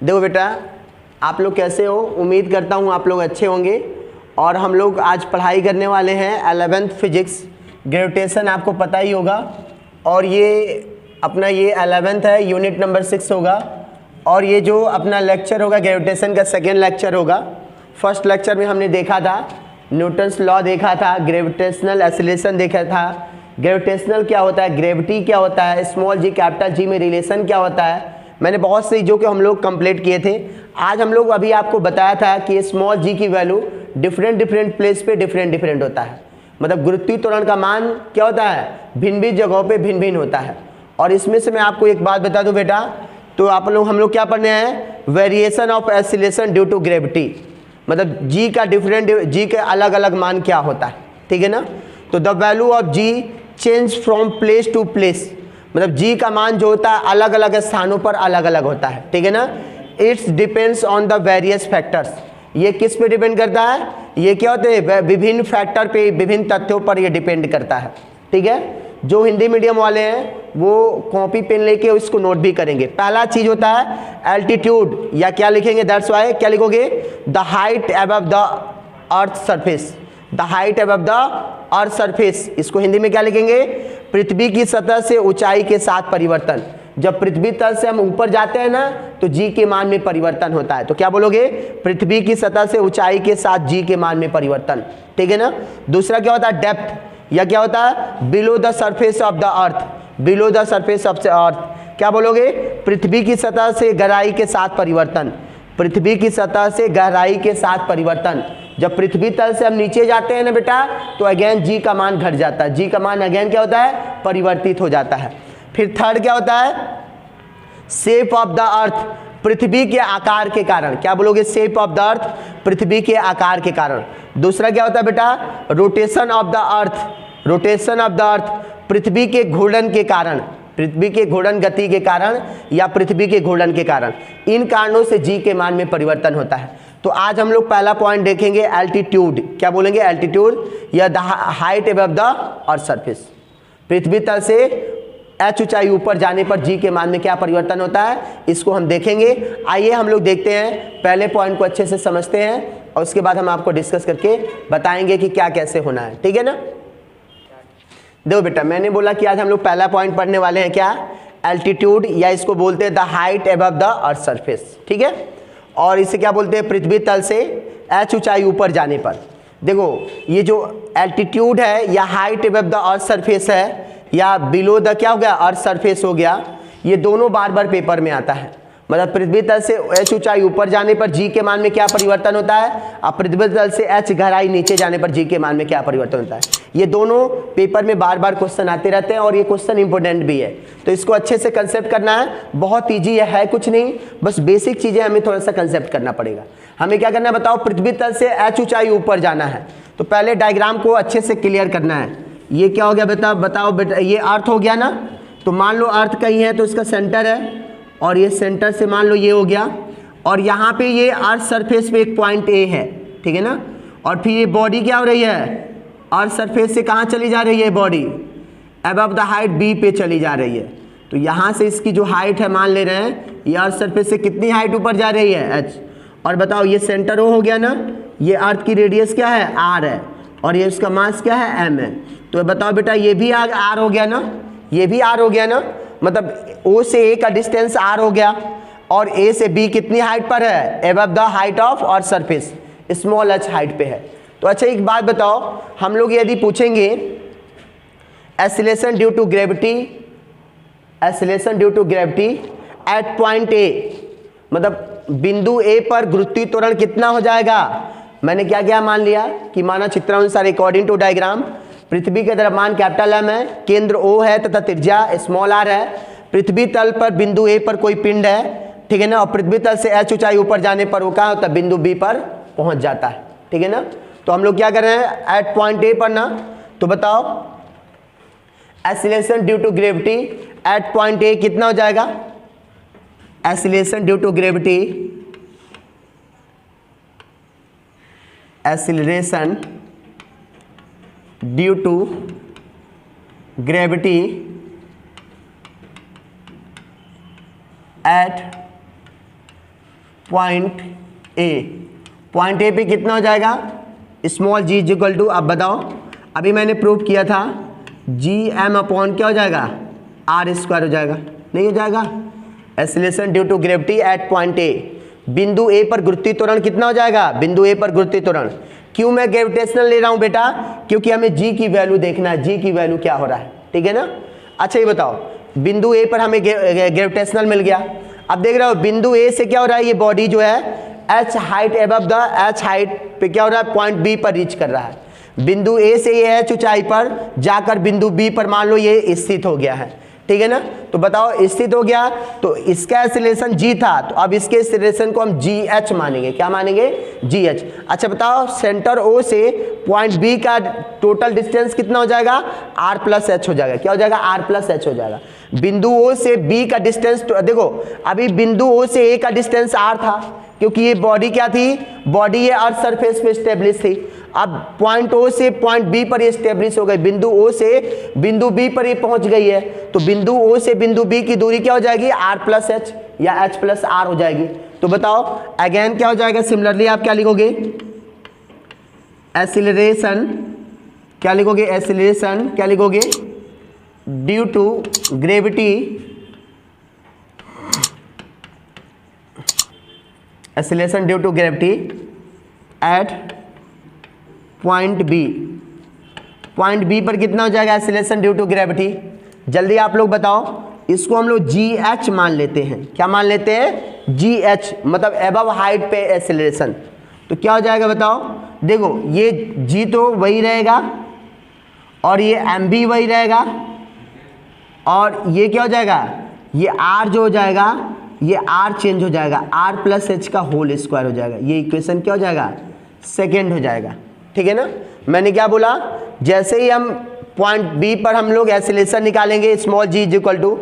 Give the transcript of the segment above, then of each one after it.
देखो बेटा, आप लोग कैसे हो? उम्मीद करता हूँ आप लोग अच्छे होंगे। और हम लोग आज पढ़ाई करने वाले हैं 11th फिजिक्स, ग्रेविटेशन आपको पता ही होगा। और ये अपना ये 11th है, यूनिट नंबर 6 होगा। और ये जो अपना लेक्चर होगा ग्रेविटेशन का सेकेंड लेक्चर होगा। फर्स्ट लेक्चर में हमने देखा था न्यूटन्स लॉ देखा था, ग्रेविटेशनल एक्सीलरेशन देखा था, ग्रेविटेशनल क्या होता है, ग्रेविटी क्या होता है, स्मॉल जी कैपिटल जी में रिलेशन क्या होता है। मैंने बहुत से जो कि हम लोग कंप्लीट किए थे। आज हम लोग अभी आपको बताया था कि स्मॉल जी की वैल्यू डिफरेंट प्लेस पे डिफरेंट होता है। मतलब गुरुत्वीय त्वरण का मान क्या होता है, भिन्न जगहों पे भिन्न होता है। और इसमें से मैं आपको एक बात बता दूं बेटा, तो हम लोग क्या पढ़ने हैं, variation of acceleration due to gravity. मतलब जी का जी के अलग अलग मान क्या होता है, ठीक है ना। तो the value of G change from place to place, मतलब जी का मान जो होता है अलग अलग स्थानों पर अलग अलग होता है, ठीक है ना। It's depends on the various factors, ये किस पे डिपेंड करता है, ये क्या होते हैं, विभिन्न फैक्टर पे, विभिन्न तथ्यों पर ये डिपेंड करता है, ठीक है। जो हिंदी मीडियम वाले हैं वो कॉपी पेन लेके इसको नोट भी करेंगे। पहला चीज होता है एल्टीट्यूड, या क्या लिखेंगे, दैट्स व्हाई क्या लिखोगे, the height above the earth surface, the height above the earth surface. इसको हिंदी में क्या लिखेंगे, पृथ्वी की सतह से ऊंचाई के साथ परिवर्तन। जब पृथ्वी तल से हम ऊपर जाते हैं ना तो जी के मान में परिवर्तन होता है। तो क्या बोलोगे, पृथ्वी की सतह से ऊंचाई के साथ जी के मान में परिवर्तन, ठीक है ना। दूसरा क्या होता है, डेप्थ, या क्या होता है, below the surface of the earth, below the surface of the अर्थ। क्या बोलोगे, पृथ्वी की सतह से गहराई के साथ परिवर्तन, पृथ्वी की सतह से गहराई के साथ परिवर्तन। जब पृथ्वी तल से हम नीचे जाते हैं ना बेटा, तो अगेन जी का मान घट जाता है, जी का मान अगेन क्या होता है, परिवर्तित हो जाता है। फिर थर्ड क्या होता है, शेप ऑफ द अर्थ, पृथ्वी के आकार के कारण। क्या बोलोगे, शेप ऑफ द अर्थ, पृथ्वी के आकार के कारण। दूसरा क्या होता है बेटा, rotation of the earth, rotation of the earth, पृथ्वी के घूर्णन के कारण, पृथ्वी के घूर्णन गति के कारण या पृथ्वी के घूर्णन के कारण। इन कारणों से जी के मान में परिवर्तन होता है। तो आज हम लोग पहला पॉइंट देखेंगे एल्टीट्यूड। क्या बोलेंगे, एल्टीट्यूड या the height above the earth surface. पृथ्वी तल से एच ऊंचाई ऊपर जाने पर जी के मान में क्या परिवर्तन होता है, इसको हम देखेंगे। आइए हम लोग देखते हैं, पहले पॉइंट को अच्छे से समझते हैं और उसके बाद हम आपको डिस्कस करके बताएंगे कि क्या कैसे होना है, ठीक है ना। देखो बेटा, मैंने बोला कि आज हम लोग पहला पॉइंट पढ़ने वाले हैं, क्या, एल्टीट्यूड, या इसको बोलते हैं the height above the earth surface, ठीक है। और इसे क्या बोलते हैं, पृथ्वी तल से एच ऊंचाई ऊपर जाने पर। देखो ये जो एल्टीट्यूड है या height above the earth surface है या बिलो द क्या हो गया, अर्थ सरफेस हो गया, ये दोनों बार बार पेपर में आता है। मतलब पृथ्वी तल से एच ऊंचाई ऊपर जाने पर जी के मान में क्या परिवर्तन होता है, और पृथ्वी तल से एच गहराई नीचे जाने पर जी के मान में क्या परिवर्तन होता है। ये दोनों पेपर में बार बार क्वेश्चन आते रहते हैं और ये क्वेश्चन इंपॉर्टेंट भी है। तो इसको अच्छे से कंसेप्ट करना है, बहुत ईजी है कुछ नहीं, बस बेसिक चीजें हमें थोड़ा सा कंसेप्ट करना पड़ेगा। हमें क्या करना है बताओ, पृथ्वी तल से एच ऊंचाई ऊपर जाना है तो पहले डायग्राम को अच्छे से क्लियर करना है। ये क्या हो गया बेटा, बताओ बेटा, ये अर्थ हो गया ना। तो मान लो अर्थ कहीं है तो इसका सेंटर है, और ये सेंटर से मान लो ये हो गया, और यहाँ पे ये अर्थ सरफेस पे एक पॉइंट ए है, ठीक है ना। और फिर ये बॉडी क्या हो रही है, अर्थ सरफेस से कहाँ चली जा रही है, body above the height B पे चली जा रही है। तो यहाँ से इसकी जो हाइट है मान ले रहे हैं, ये अर्थ सरफेस से कितनी हाइट ऊपर जा रही है, एच। और बताओ ये सेंटर ओ हो गया ना, ये अर्थ की रेडियस क्या है, आर है, और ये उसका मास क्या है, एम है। तो बताओ बेटा, ये भी आर हो गया ना, ये भी आर हो गया ना। मतलब ओ से ए का डिस्टेंस आर हो गया, और ए से बी कितनी हाइट पर है, above the height of earth surface, small H height पे है। तो अच्छा एक बात बताओ, हम लोग यदि पूछेंगे acceleration due to gravity, acceleration due to gravity at point A, मतलब बिंदु ए पर गुरुत्वीय त्वरण कितना हो जाएगा। मैंने क्या क्या मान लिया कि माना चित्रानुसार अकॉर्डिंग टू डायग्राम, पृथ्वी के द्रव्यमान कैपिटल एम है, केंद्र ओ है तथा त्रिज्या स्मॉल आर है। पृथ्वी तल पर बिंदु ए पर कोई पिंड है, ठीक है ना, और पृथ्वी तल से एच ऊंचाई ऊपर जाने पर वो क्या होता है, बिंदु बी पर पहुंच जाता है, ठीक है ना। तो हम लोग क्या कर रहे हैं, एट पॉइंट ए पर ना। तो बताओ acceleration due to gravity at point A कितना हो जाएगा, acceleration due to gravity, acceleration due to gravity at point A पे कितना हो जाएगा, small G is equal to, अब बताओ, अभी मैंने प्रूव किया था जी एम अपॉन क्या हो जाएगा, आर स्क्वायर हो जाएगा, नहीं हो जाएगा। Acceleration due to gravity at point A, बिंदु ए पर गुरुत्वीय त्वरण कितना हो जाएगा, बिंदु ए पर गुरुत्वीय त्वरण। क्यों मैं ग्रेविटेशनल ले रहा हूं बेटा, क्योंकि हमें जी की वैल्यू देखना है, जी की वैल्यू क्या हो रहा है, ठीक है ना। अच्छा ये बताओ, बिंदु ए पर हमें ग्रेविटेशनल मिल गया, अब देख रहे हो बिंदु ए से क्या हो रहा है, ये बॉडी जो है H height above the H height पे क्या हो रहा है, पॉइंट बी पर रीच कर रहा है। बिंदु ए से ये एच ऊंचाई पर जाकर बिंदु बी पर मान लो ये स्थित हो गया है, ठीक है ना। तो बताओ स्थित हो गया, तो इसका एक्सीलरेशन जी था, तो अब इसके एक्सीलरेशन को हम जी एच मानेंगे, क्या मानेंगे, जी एच। अच्छा बताओ, सेंटर ओ से पॉइंट बी का टोटल डिस्टेंस कितना हो जाएगा, आर प्लस एच हो जाएगा, क्या हो जाएगा, आर प्लस एच हो जाएगा। बिंदु ओ से बी का डिस्टेंस, देखो अभी बिंदु ओ से ए का डिस्टेंस आर था, क्योंकि ये बॉडी क्या थी, बॉडी ये अर्थ सरफेस पे स्टेब्लिश थी। अब पॉइंट ओ से पॉइंट बी पर ये स्टेब्लिश हो गई, बिंदु ओ से बिंदु बी पर ये पहुंच गई है, तो बिंदु ओ से बिंदु बी की दूरी क्या हो जाएगी, आर प्लस एच या एच प्लस आर हो जाएगी। तो बताओ अगेन क्या हो जाएगा, सिमिलरली आप क्या लिखोगे, एक्सीलरेशन, क्या लिखोगे, एक्सीलरेशन क्या लिखोगे, due to gravity, acceleration due to gravity at point B, point B पर कितना हो जाएगा एक्सीलरेशन ड्यू टू ग्रेविटी, जल्दी आप लोग बताओ। इसको हम लोग जी एच मान लेते हैं, क्या मान लेते हैं, जी एच, मतलब एबव हाइट पे एक्सीलरेशन। तो क्या हो जाएगा बताओ, देखो ये जी तो वही रहेगा और ये एम भी वही रहेगा, और ये क्या हो जाएगा, ये आर जो हो जाएगा, ये आर चेंज हो जाएगा, आर प्लस एच का होल स्क्वायर हो जाएगा, ये इक्वेशन क्या हो जाएगा, सेकेंड हो जाएगा, ठीक है ना। मैंने क्या बोला, जैसे ही हम पॉइंट बी पर हम लोग एक्सीलरेशन निकालेंगे, small G is equal to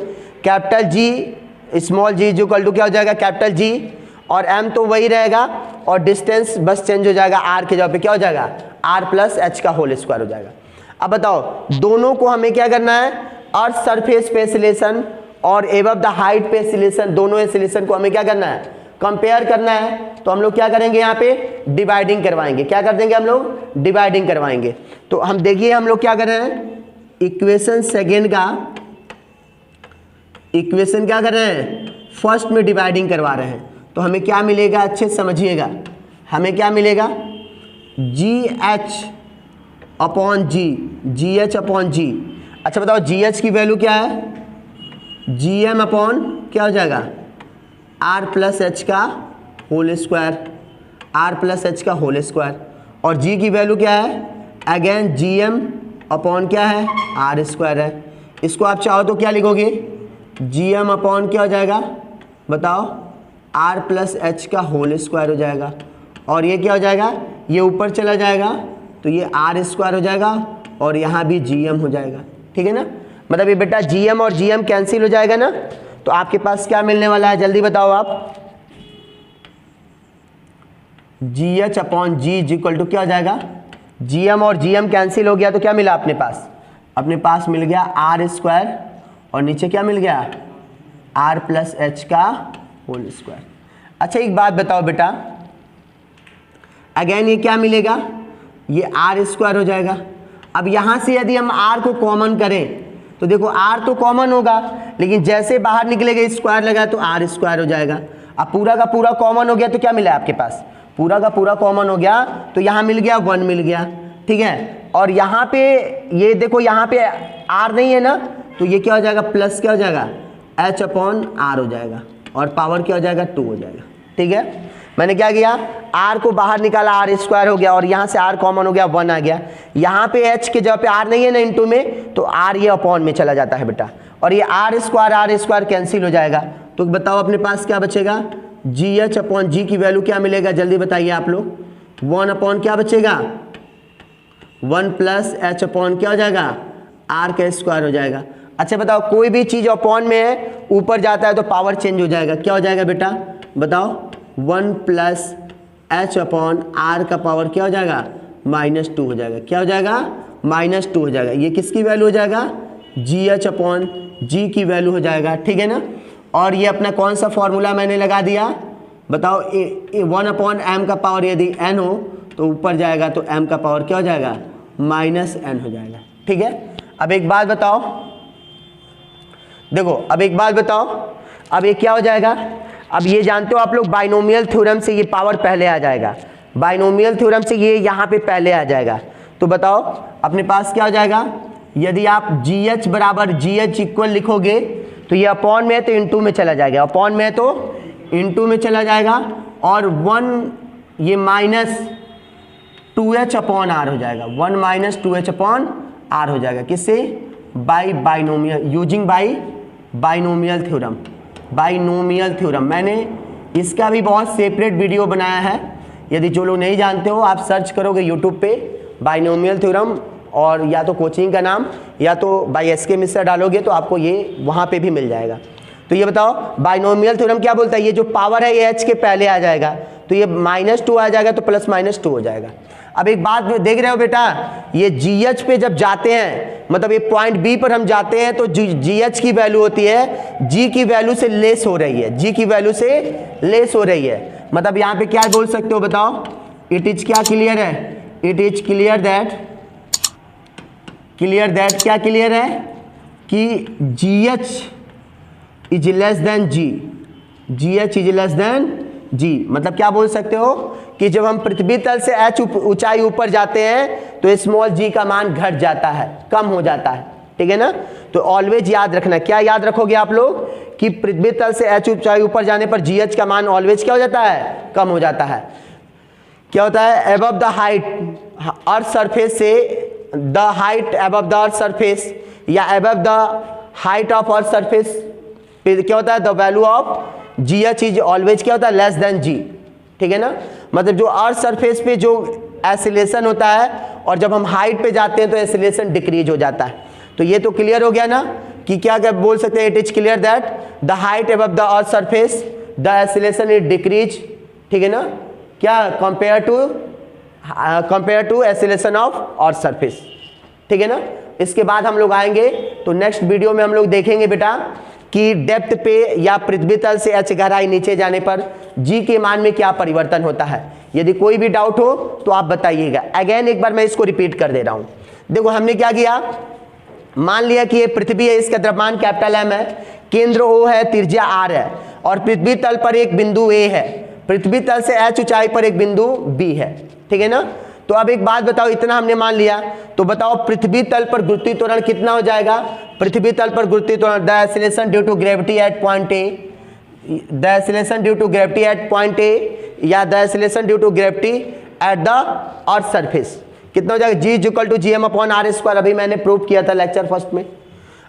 capital G, small G is equal to क्या हो जाएगा, कैपिटल जी, और एम तो वही रहेगा और डिस्टेंस बस चेंज हो जाएगा, आर के जगह पे क्या हो जाएगा, आर प्लस एच का होल स्क्वायर हो जाएगा। अब बताओ दोनों को हमें क्या करना है, अर्थ सरफेस पे एक्सीलरेशन और एबव द हाइट पे एक्सीलरेशन, दोनों एक्सीलरेशन को हमें क्या करना है, कंपेयर करना है। तो हम लोग क्या करेंगे, यहाँ पे डिवाइडिंग करवाएंगे, क्या कर देंगे हम लोग, डिवाइडिंग करवाएंगे। तो हम देखिए हम लोग क्या कर रहे हैं, इक्वेशन सेकेंड का इक्वेशन क्या कर रहे हैं, फर्स्ट में डिवाइडिंग करवा रहे हैं। तो हमें क्या मिलेगा, अच्छे से समझिएगा, हमें क्या मिलेगा, जी एच अपॉन जी, जी एच अपॉन जी। अच्छा बताओ जी एच की वैल्यू क्या है, जी एम अपॉन क्या हो जाएगा, आर प्लस एच का whole square, R plus H का होल स्क्वायर, और जी की वैल्यू क्या है, अगेन जी एम अपॉन क्या है, आर स्क्वायर है। इसको आप चाहो तो क्या लिखोगे, जी एम अपॉन क्या हो जाएगा बताओ, आर प्लस एच का होल स्क्वायर हो जाएगा, और ये क्या हो जाएगा, ये ऊपर चला जाएगा तो ये आर स्क्वायर हो जाएगा, और यहाँ भी जी एम हो जाएगा, ठीक है ना। मतलब ये बेटा जी एम और जी एम कैंसिल हो जाएगा ना, तो आपके पास क्या मिलने वाला है, जल्दी बताओ आप, G H upon G is equal to क्या हो जाएगा, जी एम और जी एम कैंसिल हो गया तो क्या मिला अपने पास मिल गया आर स्क्वायर, और नीचे क्या मिल गया, आर प्लस एच का होल स्क्वायर। अच्छा एक बात बताओ बेटा, अगेन ये क्या मिलेगा, ये आर स्क्वायर हो जाएगा। अब यहाँ से यदि हम आर को कॉमन करें तो देखो आर तो कॉमन होगा, लेकिन जैसे बाहर निकलेगा स्क्वायर लगा तो आर स्क्वायर हो जाएगा। अब पूरा का पूरा कॉमन हो गया तो क्या मिला आपके पास, पूरा का पूरा कॉमन हो गया तो यहाँ मिल गया 1 मिल गया, ठीक है। और यहाँ पे ये देखो यहाँ पे आर नहीं है ना, तो ये क्या हो जाएगा, प्लस क्या हो जाएगा, एच अपॉन आर हो जाएगा, और पावर क्या हो जाएगा, 2 हो जाएगा, ठीक है। मैंने क्या किया, आर को बाहर निकाला, आर स्क्वायर हो गया, और यहाँ से आर कॉमन हो गया, 1 आ गया। यहाँ पे एच के जगह पे आर नहीं है ना इनटू में, तो आर ये अपॉन में चला जाता है बेटा, और ये आर स्क्वायर कैंसिल हो जाएगा। तो बताओ अपने पास क्या बचेगा, जी एच अपॉन जी की वैल्यू क्या मिलेगा, जल्दी बताइए आप लोग, 1 अपॉन क्या बचेगा, 1 प्लस एच अपॉन क्या हो जाएगा, आर का स्क्वायर हो जाएगा। अच्छा बताओ कोई भी चीज़ अपॉन में है ऊपर जाता है तो पावर चेंज हो जाएगा, क्या हो जाएगा बेटा बताओ, 1 प्लस एच अपॉन आर का पावर क्या हो जाएगा, -2 हो जाएगा, क्या हो जाएगा, -2 हो जाएगा। ये किसकी वैल्यू हो जाएगा, जी एच अपॉन जी की वैल्यू हो जाएगा, ठीक है ना। और ये अपना कौन सा फॉर्मूला मैंने लगा दिया, बताओ 1/m का पावर यदि n हो तो ऊपर जाएगा तो m का पावर क्या हो जाएगा, -n हो जाएगा। ठीक है, अब एक बात बताओ, देखो अब एक बात बताओ, अब ये क्या हो जाएगा, अब ये जानते हो आप लोग बाइनोमियल थ्योरम से ये पावर पहले आ जाएगा, बाइनोमियल थ्योरम से ये यहाँ पे पहले आ जाएगा। तो बताओ अपने पास क्या हो जाएगा, यदि आप GH बराबर GH इक्वल लिखोगे तो ये अपॉन में है तो इनटू में चला जाएगा, अपॉन में है तो इनटू में चला जाएगा, और 1 ये -2h अपॉन r हो जाएगा, 1 - 2h अपॉन r हो जाएगा, किससे, by binomial, using by binomial theorem, binomial theorem. मैंने इसका भी बहुत सेपरेट वीडियो बनाया है, यदि जो लोग नहीं जानते हो आप सर्च करोगे यूट्यूब पे बाइनोमियल थ्योरम, और या तो कोचिंग का नाम या तो बाई SK मिश्रा डालोगे तो आपको ये वहाँ पे भी मिल जाएगा। तो ये बताओ बाइनोमियल थ्योरम क्या बोलता है, ये जो पावर है ये h के पहले आ जाएगा, तो ये -2 आ जाएगा तो +-2 हो जाएगा। अब एक बात देख रहे हो बेटा, ये GH पे जब जाते हैं, मतलब ये पॉइंट B पर हम जाते हैं तो GH की वैल्यू होती है G की वैल्यू से लेस हो रही है, G की वैल्यू से लेस हो रही है, मतलब यहाँ पे क्या बोल सकते हो बताओ, इट इज क्या क्लियर है, इट इज क्लियर दैट क्या क्लियर है कि GH is less than G, GH is less than G, मतलब क्या बोल सकते हो कि जब हम पृथ्वी तल से h ऊंचाई ऊपर जाते हैं तो स्मॉल g का मान घट जाता है, कम हो जाता है। ठीक है ना, तो ऑलवेज याद रखना, क्या याद रखोगे आप लोग कि पृथ्वी तल से h ऊंचाई ऊपर जाने पर GH का मान ऑलवेज क्या हो जाता है, कम हो जाता है। क्या होता है, above the height earth surface से, the height above the earth surface या above the height of earth surface पे क्या होता है, the value of GH is always क्या होता है, लेस देन G। ठीक है ना, मतलब जो अर्थ सरफेस पे जो एसिलेशन होता है और जब हम हाइट पे जाते हैं तो एसिलेशन डिक्रीज हो जाता है। तो ये तो क्लियर हो गया ना कि क्या क्या बोल सकते हैं, it is clear that the height above the earth surface the acceleration is decrease. ठीक है ना, क्या compare to acceleration of earth surface. ठीक है ना, इसके बाद हम लोग आएंगे तो नेक्स्ट वीडियो में हम लोग देखेंगे बेटा कि डेप्थ पे या पृथ्वी तल से h गहराई नीचे जाने पर G के मान में क्या परिवर्तन होता है। यदि कोई भी डाउट हो तो आप बताइएगा। अगेन एक बार मैं इसको रिपीट कर दे रहा हूं। देखो हमने क्या किया, मान लिया कि ये पृथ्वी है, इसका द्रव्यमान M है, केंद्र O है, त्रिज्या R है, और पृथ्वी तल पर एक बिंदु A है, पृथ्वी तल से h ऊंचाई पर एक बिंदु B है। ठीक है ना, तो अब एक बात बताओ, इतना हमने मान लिया, तो बताओ पृथ्वी तल पर गुरुत्वीय त्वरण कितना हो जाएगा। पृथ्वी तल पर गुरुत्वीय त्वरण the acceleration due to gravity at point A, the acceleration due to gravity at point A या the acceleration due to gravity at the earth surface कितना हो जाएगा, G इक्वल टू Gm/r²। अभी मैंने प्रूव किया था लेक्चर फर्स्ट में।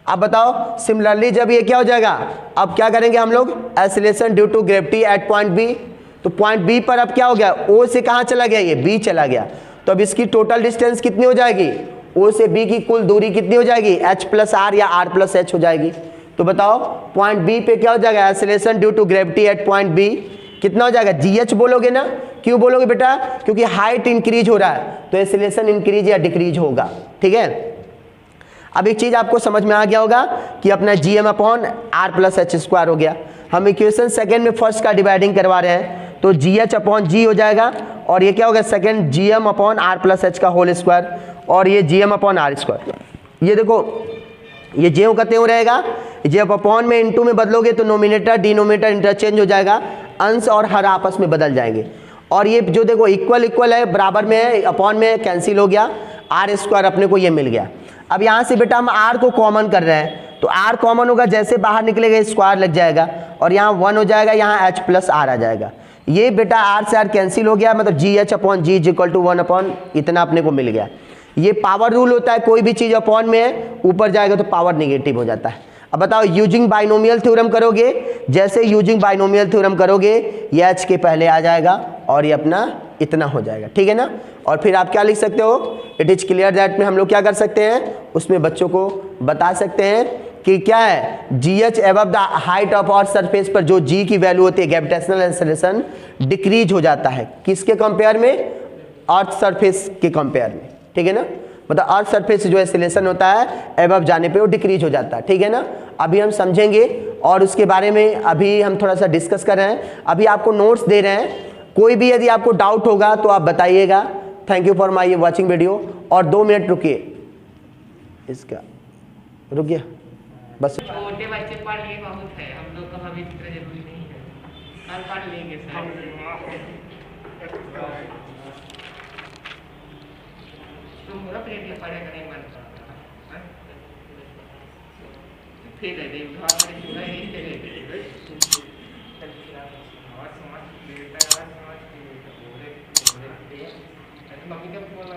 अब बताओ सिमिलरली जब ये क्या हो जाएगा, अब क्या करेंगे हम लोग, acceleration due to gravity at point B, तो पॉइंट बी पर अब क्या हो गया, O से कहाँ चला गया, ये B चला गया, तो अब इसकी टोटल डिस्टेंस कितनी हो जाएगी, O से B की कुल दूरी कितनी हो जाएगी, H+R या R+H हो जाएगी। तो बताओ पॉइंट B पे क्या हो जाएगा, acceleration due to gravity at point B कितना हो जाएगा, GH बोलोगे ना, क्यों बोलोगे बेटा, क्योंकि हाइट इंक्रीज हो रहा है तो एक्सीलरेशन इंक्रीज या डिक्रीज होगा। ठीक है, अब एक चीज आपको समझ में आ गया होगा कि अपना Gm/r+h² हो गया। हम इक्वेशन सेकंड में फर्स्ट का डिवाइडिंग करवा रहे हैं, तो GH/G हो जाएगा, और ये क्या होगा सेकंड Gm/r+h का होल स्क्वायर, और ये Gm/r²। ये देखो ये ज्यों का त्यों रहेगा, जब अपॉन में इनटू में बदलोगे तो नोमिनेटर डिनोमिनेटर इंटरचेंज हो जाएगा, अंश और हर आपस में बदल जाएंगे। और ये जो देखो इक्वल इक्वल है, बराबर में है, अपॉन में कैंसिल हो गया, r² अपने को ये मिल गया। अब यहाँ से बेटा हम r को कॉमन कर रहे हैं, तो r कॉमन होगा, जैसे बाहर निकलेगा स्क्वायर लग जाएगा, और यहाँ 1 हो जाएगा, यहाँ H+R आ जाएगा। ये बेटा r से r कैंसिल हो गया, मतलब GH/G इक्वल टू 1 इतना अपने को मिल गया। ये पावर रूल होता है, कोई भी चीज़ अपॉन में है ऊपर जाएगा तो पावर निगेटिव हो जाता है। अब बताओ यूजिंग बाइनोमियल थ्योरम करोगे, जैसे यूजिंग बाइनोमियल थ्योरम करोगे ये h के पहले आ जाएगा और ये अपना इतना हो जाएगा। ठीक है ना, और फिर आप क्या लिख सकते हो, इट इज क्लियर दैट में हम लोग क्या कर सकते हैं, उसमें बच्चों को बता सकते हैं कि क्या है, GH above the height of earth surface पर जो G की वैल्यू होती है ग्रेविटेशनल एक्सेलरेशन डिक्रीज हो जाता है, किसके कंपेयर में, अर्थ सरफेस के कंपेयर में। ठीक है ना, मतलब अर्थ सरफेस जो एक्सेलरेशन होता है एबव जाने पे वो डिक्रीज हो जाता है। ठीक है ना, अभी हम समझेंगे और उसके बारे में अभी हम थोड़ा सा डिस्कस कर रहे हैं। अभी आपको नोट्स दे रहे हैं, कोई भी यदि आपको डाउट होगा तो आप बताइएगा। Thank you for my watching video. और 2 मिनट रुकिए, इसका रुक गया बस। छोटे बच्चे पढ़ लिए बहुत है, हम लोग का भविष्य इतना जरूरी नहीं है, कल पढ़ लेंगे सर। तुम पूरा पेट पढ़ेगा नहीं मन करता, ठीक है देख घर में पूरा यही चले और समझ देता है, समझ बोले मम्मी का बोला